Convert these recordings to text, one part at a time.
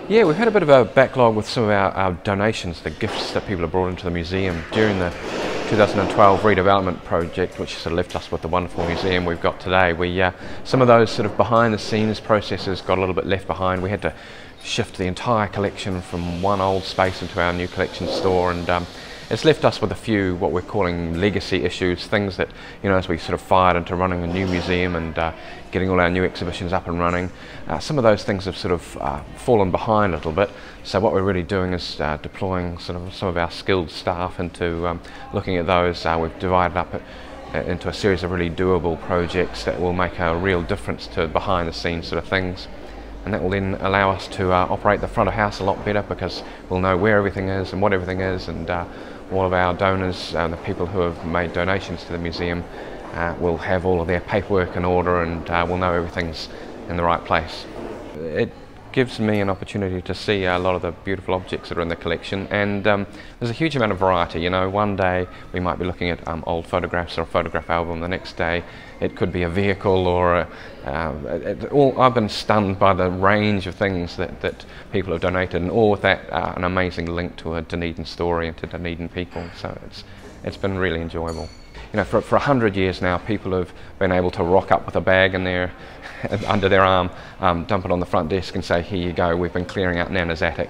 Yeah, we've had a bit of a backlog with some of our donations, the gifts that people have brought into the museum during the 2012 redevelopment project, which sort of left us with the wonderful museum we've got today. Some of those sort of behind the scenes processes got a little bit left behind. We had to shift the entire collection from one old space into our new collection store, and it's left us with a few what we're calling legacy issues, things that, you know, as we sort of fired into running a new museum and getting all our new exhibitions up and running, some of those things have sort of fallen behind a little bit. So what we're really doing is deploying sort of some of our skilled staff into looking at those. We've divided up into a series of really doable projects that will make a real difference to behind the scenes sort of things. And that will then allow us to operate the front of house a lot better, because we'll know where everything is and what everything is, and all of our donors, the people who have made donations to the museum, will have all of their paperwork in order, and we'll know everything's in the right place. It gives me an opportunity to see a lot of the beautiful objects that are in the collection, and there's a huge amount of variety. You know, one day we might be looking at old photographs or a photograph album, the next day it could be a vehicle or I've been stunned by the range of things that people have donated, and all with that an amazing link to a Dunedin story and to Dunedin people. So it's been really enjoyable. You know, for 100 years now, people have been able to rock up with a bag in their under their arm, dump it on the front desk and say, here you go, we've been clearing out Nana's attic.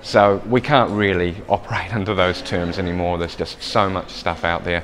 So we can't really operate under those terms anymore. There's just so much stuff out there.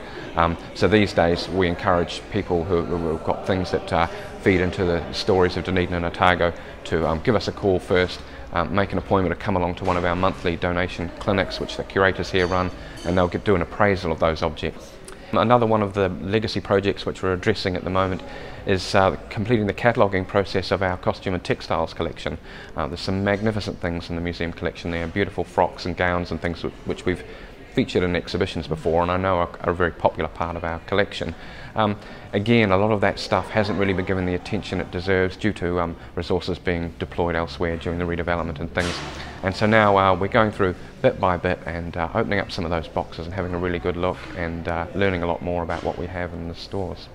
So these days we encourage people who've got things that feed into the stories of Dunedin and Otago to give us a call first, make an appointment to come along to one of our monthly donation clinics, which the curators here run, and they'll do an appraisal of those objects. Another one of the legacy projects which we're addressing at the moment is completing the cataloguing process of our costume and textiles collection. There's some magnificent things in the museum collection there, beautiful frocks and gowns and things which we've featured in exhibitions before, and I know are a very popular part of our collection. Again, a lot of that stuff hasn't really been given the attention it deserves due to resources being deployed elsewhere during the redevelopment and things. And so now we're going through bit by bit and opening up some of those boxes and having a really good look and learning a lot more about what we have in the stores.